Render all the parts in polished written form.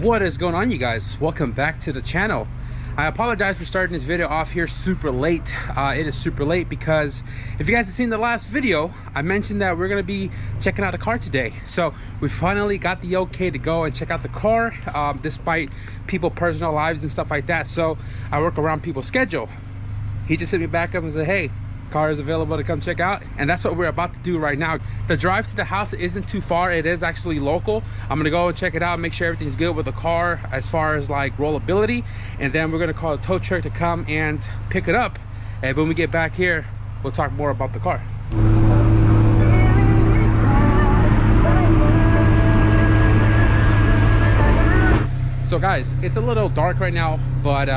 What is going on, you guys? Welcome back to the channel. I apologize for starting this video off here super late. It is super late because if you guys have seen the last video, I mentioned that we're gonna be checking out a car today. So we finally got the okay to go and check out the car, despite people's personal lives and stuff like that. So I work around people's schedule. He just hit me back up and said, hey, car is available to come check out, and that's what we're about to do right now. The drive to the house isn't too far. It is actually local. I'm gonna go and check it out, make sure everything's good with the car as far as like rollability, and then we're gonna call a tow truck to come and pick it up. And when we get back here, we'll talk more about the car. So guys, it's a little dark right now, but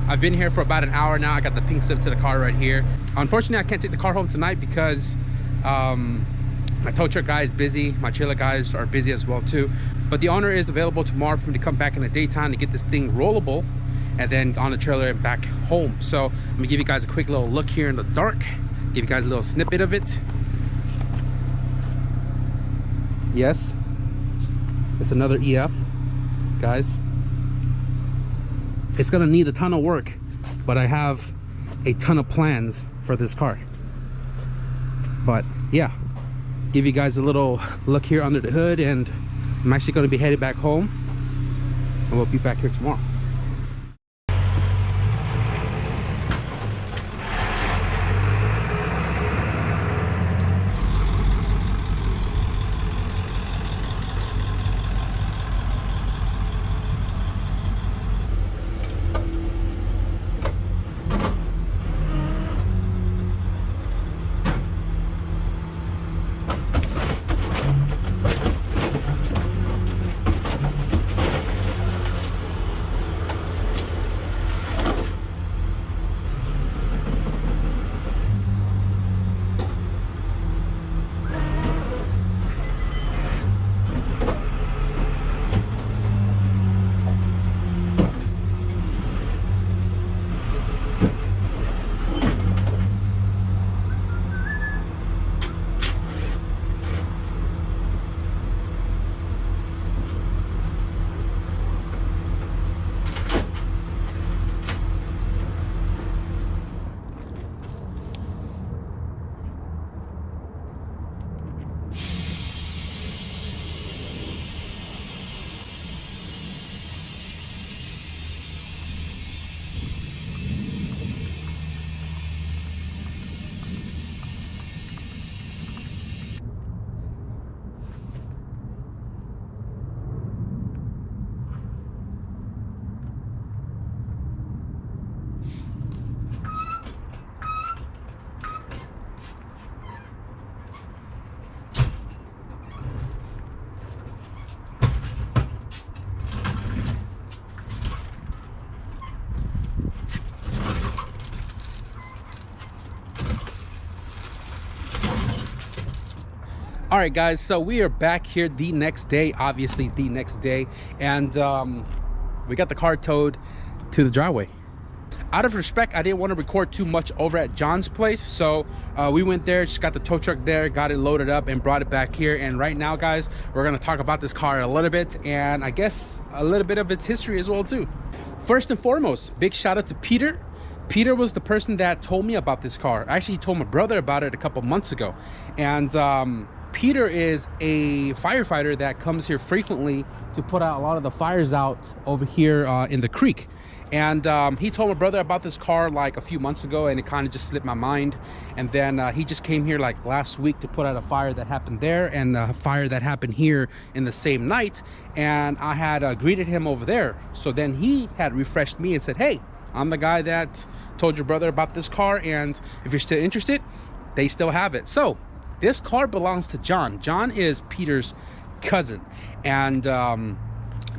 I've been here for about an hour now. I got the pink slip to the car right here. Unfortunately, I can't take the car home tonight because my tow truck guy is busy. My trailer guys are busy as well too. But the owner is available tomorrow for me to come back in the daytime to get this thing rollable and then on the trailer and back home. So I'm gonna give you guys a quick little look here in the dark, give you guys a little snippet of it. Yes, it's another EF, guys. It's gonna need a ton of work, but I have a ton of plans for this car. But yeah, give you guys a little look here under the hood, and I'm actually gonna be headed back home and we'll be back here tomorrow. All right guys, so we are back here the next day, obviously the next day, and we got the car towed to the driveway. Out of respect, I didn't want to record too much over at John's place, so we went there, just got the tow truck there, got it loaded up and brought it back here. And right now guys, we're going to talk about this car a little bit, and I guess a little bit of its history as well too. First and foremost, big shout out to Peter. Peter was the person that told me about this car. Actually, he told my brother about it a couple months ago. And Peter is a firefighter that comes here frequently to put out a lot of the fires out over here in the creek. And he told my brother about this car like a few months ago, and it kind of just slipped my mind. And then he just came here like last week to put out a fire that happened there and a fire that happened here in the same night. And I had greeted him over there. So then he had refreshed me and said, hey, I'm the guy that told your brother about this car, and if you're still interested, they still have it. So this car belongs to John. John is Peter's cousin, and John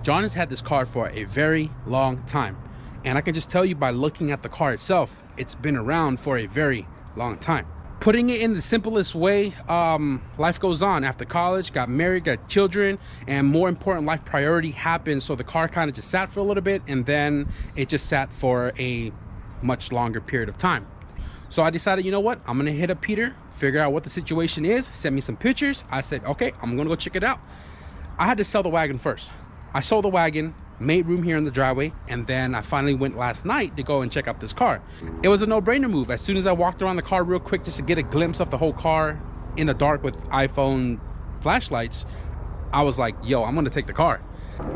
has had this car for a very long time. And I can just tell you by looking at the car itself, it's been around for a very long time. Putting it in the simplest way, life goes on. After college, got married, got children, and more important life priority happened. So the car kind of just sat for a little bit, and then it just sat for a much longer period of time. So I decided, you know what, I'm gonna hit up Peter, figure out what the situation is, send me some pictures. I said, okay, I'm gonna go check it out. I had to sell the wagon first. I sold the wagon, made room here in the driveway, and then I finally went last night to go and check out this car. It was a no-brainer move. As soon as I walked around the car real quick just to get a glimpse of the whole car in the dark with iPhone flashlights, I was like, yo, I'm gonna take the car.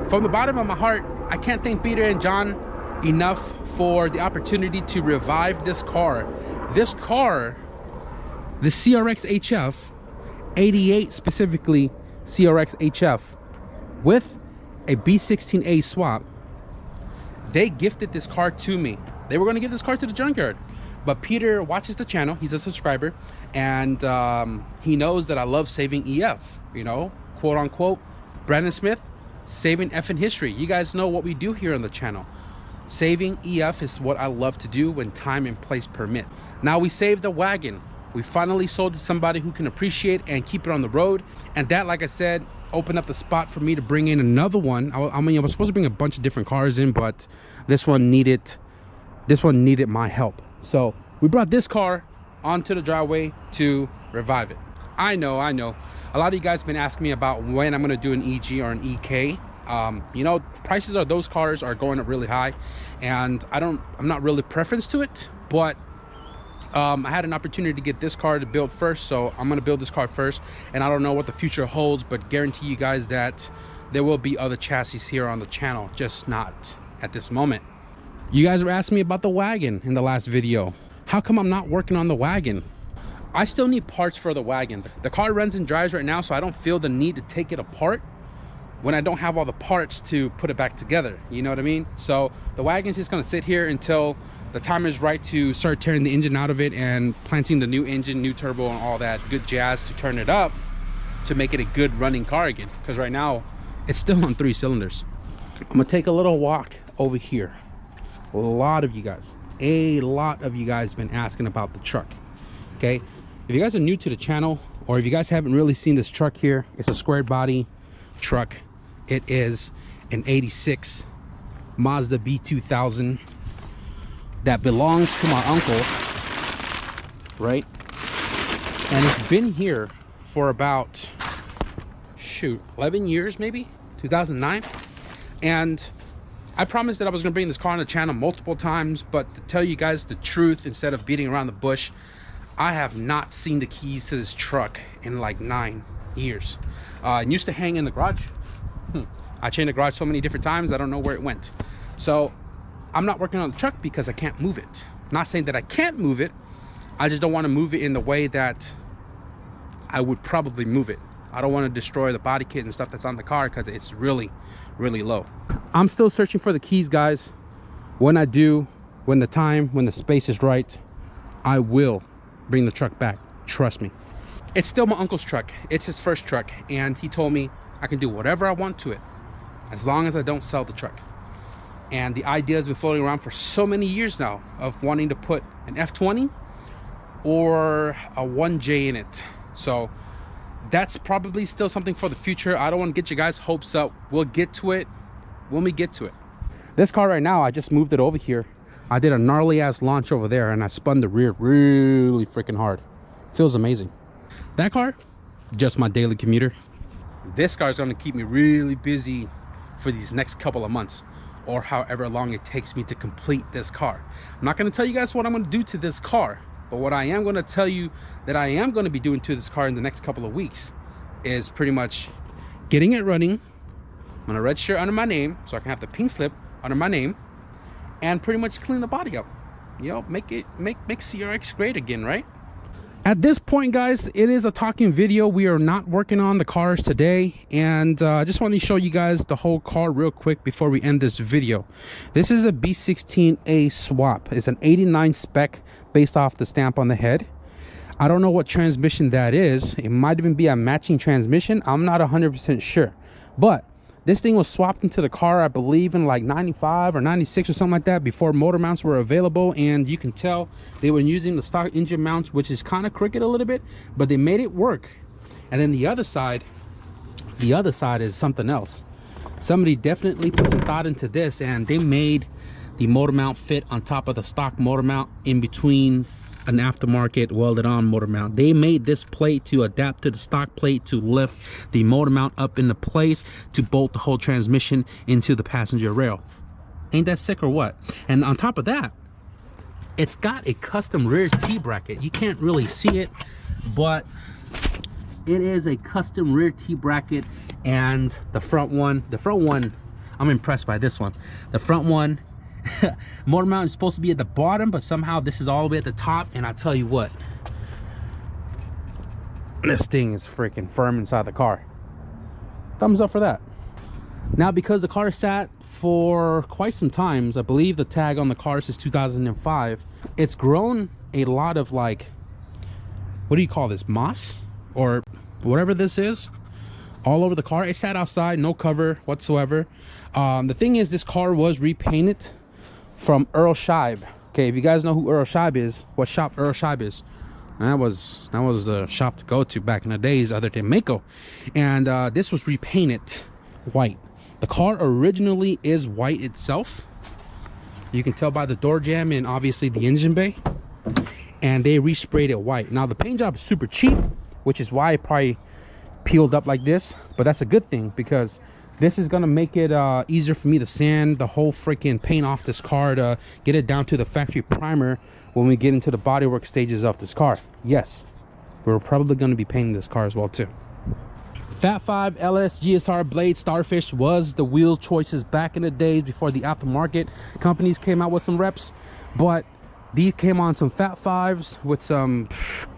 From the bottom of my heart, I can't thank Peter and John enough for the opportunity to revive this car. This car, the CRX HF 88, specifically CRX HF with a B16A swap, they gifted this car to me. They were going to give this car to the junkyard, but Peter watches the channel. He's a subscriber, and he knows that I love saving EF, you know, quote unquote Brandon Smith, saving effing history. You guys know what we do here on the channel. Saving EF is what I love to do when time and place permit. Now we saved the wagon. We finally sold it to somebody who can appreciate and keep it on the road, and that, like I said, opened up the spot for me to bring in another one. I mean, I was supposed to bring a bunch of different cars in, but this one needed my help. So we brought this car onto the driveway to revive it. I know a lot of you guys have been asking me about when I'm going to do an EG or an EK. You know, prices of those cars are going up really high, and I'm not really preference to it, but I had an opportunity to get this car to build first, so I'm going to build this car first. And I don't know what the future holds, but guarantee you guys that there will be other chassis here on the channel, just not at this moment. You guys were asking me about the wagon in the last video. How come I'm not working on the wagon? I still need parts for the wagon. The car runs and drives right now, so I don't feel the need to take it apart when I don't have all the parts to put it back together. You know what I mean? So the wagon's just going to sit here until the time is right to start tearing the engine out of it and planting the new engine, new turbo, and all that good jazz to turn it up to make it a good running car again. Because right now it's still on 3 cylinders. I'm gonna take a little walk over here. A lot of you guys have been asking about the truck. Okay, if you guys are new to the channel, or if you guys haven't really seen this truck here, it's a squared body truck. It is an 86 Mazda B2000 that belongs to my uncle, right? And it's been here for about, shoot, 11 years maybe, 2009. And I promised that I was gonna bring this car on the channel multiple times, but to tell you guys the truth, instead of beating around the bush, I have not seen the keys to this truck in like 9 years. It used to hang in the garage. I changed the garage so many different times, I don't know where it went. So I'm not working on the truck because I can't move it. Not saying that I can't move it, I just don't want to move it in the way that I would probably move it. I don't want to destroy the body kit and stuff that's on the car because it's really low. I'm still searching for the keys, guys. When I do, when the space is right, I will bring the truck back, trust me. It's still my uncle's truck. It's his first truck, and he told me I can do whatever I want to it as long as I don't sell the truck. And the idea has been floating around for so many years now of wanting to put an F20 or a 1J in it. So that's probably still something for the future. I don't want to get you guys' hopes up. We'll get to it when we get to it. This car right now, I just moved it over here. I did a gnarly ass launch over there, and I spun the rear really freaking hard. Feels amazing. That car, just my daily commuter. This car is going to keep me really busy for these next couple of months, or however long it takes me to complete this car. I'm not going to tell you guys what I'm going to do to this car, but what I am going to tell you that I am going to be doing to this car in the next couple of weeks is pretty much getting it running. I'm going to register under my name so I can have the pink slip under my name, and pretty much clean the body up. You know, make CRX great again, right? At this point, guys, it is a talking video. We are not working on the cars today, and I just want to show you guys the whole car real quick before we end this video. This is a B16A swap. It's an 89 spec based off the stamp on the head. I don't know what transmission that is. It might even be a matching transmission. I'm not 100% sure, but this thing was swapped into the car, I believe, in like 95 or 96 or something like that, before motor mounts were available. And you can tell they were using the stock engine mounts, which is kind of crooked a little bit, but they made it work. And then the other side is something else. Somebody definitely put some thought into this, and they made the motor mount fit on top of the stock motor mount in between an aftermarket welded on motor mount. They made this plate to adapt to the stock plate to lift the motor mount up into place to bolt the whole transmission into the passenger rail. Ain't that sick or what? And on top of that, it's got a custom rear T-bracket. You can't really see it, but it is a custom rear T-bracket. And the front one, I'm impressed by this one. The front one, motor mount is supposed to be at the bottom, but somehow this is all the way at the top. And I tell you what, this thing is freaking firm inside the car. Thumbs up for that. Now, because the car sat for quite some times, I believe the tag on the car says 2005, it's grown a lot of, like, what do you call this, moss or whatever this is, all over the car. It sat outside, no cover whatsoever. The thing is, this car was repainted from Earl Scheib. Okay, if you guys know who Earl Scheib is, what shop Earl Scheib is, that was the shop to go to back in the days, other than Mako. And this was repainted white. The car originally is white itself. You can tell by the door jamb and obviously the engine bay. And they resprayed it white. Now the paint job is super cheap, which is why it probably peeled up like this. But that's a good thing, because this is gonna make it easier for me to sand the whole freaking paint off this car to get it down to the factory primer when we get into the bodywork stages of this car. Yes, we're probably gonna be painting this car as well too. Fat 5 LS GSR Blade Starfish was the wheel choices back in the days before the aftermarket companies came out with some reps, but these came on some Fat 5s with some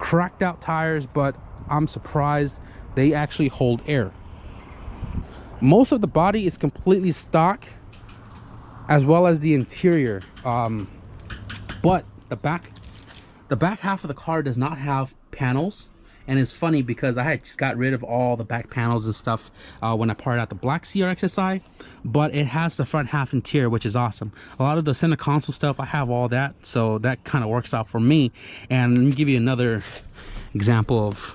cracked out tires, but I'm surprised they actually hold air. Most of the body is completely stock, as well as the interior, but the back half of the car does not have panels. And it's funny because I had just got rid of all the back panels and stuff when I parted out the black CRX SI, but it has the front half interior, which is awesome. A lot of the center console stuff, I have all that, so that kind of works out for me. And let me give you another example of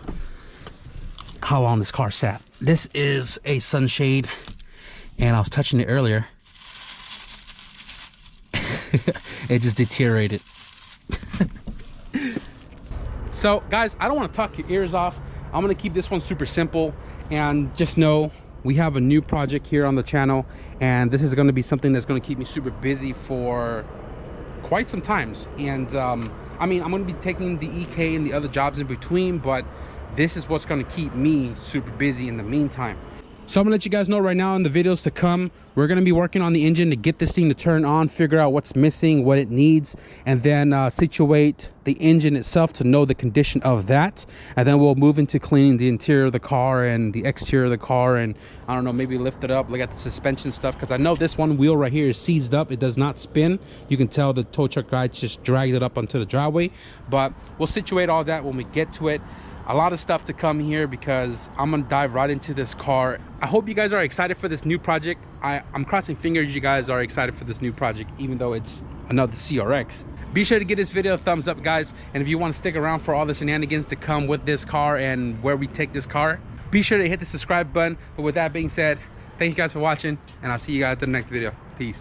how long this car sat. This is a sunshade, and I was touching it earlier. It just deteriorated. So guys, I don't want to talk your ears off. I'm going to keep this one super simple, and just know we have a new project here on the channel, and this is going to be something that's going to keep me super busy for quite some times. And I mean, I'm going to be taking the EK and the other jobs in between, but this is what's going to keep me super busy in the meantime. So I'm gonna let you guys know right now in the videos to come, we're gonna be working on the engine to get this thing to turn on, figure out what's missing, what it needs, and then situate the engine itself to know the condition of that. And then we'll move into cleaning the interior of the car and the exterior of the car, and I don't know, maybe lift it up, look at the suspension stuff, because I know this one wheel right here is seized up. It does not spin. You can tell the tow truck guy just dragged it up onto the driveway, but we'll situate all that when we get to it. A lot of stuff to come here because I'm gonna dive right into this car. I hope you guys are excited for this new project. I'm crossing fingers you guys are excited for this new project, even though it's another CRX. Be sure to give this video a thumbs up, guys, and if you want to stick around for all the shenanigans to come with this car and where we take this car, be sure to hit the subscribe button. But with that being said, thank you guys for watching, and I'll see you guys in the next video. Peace.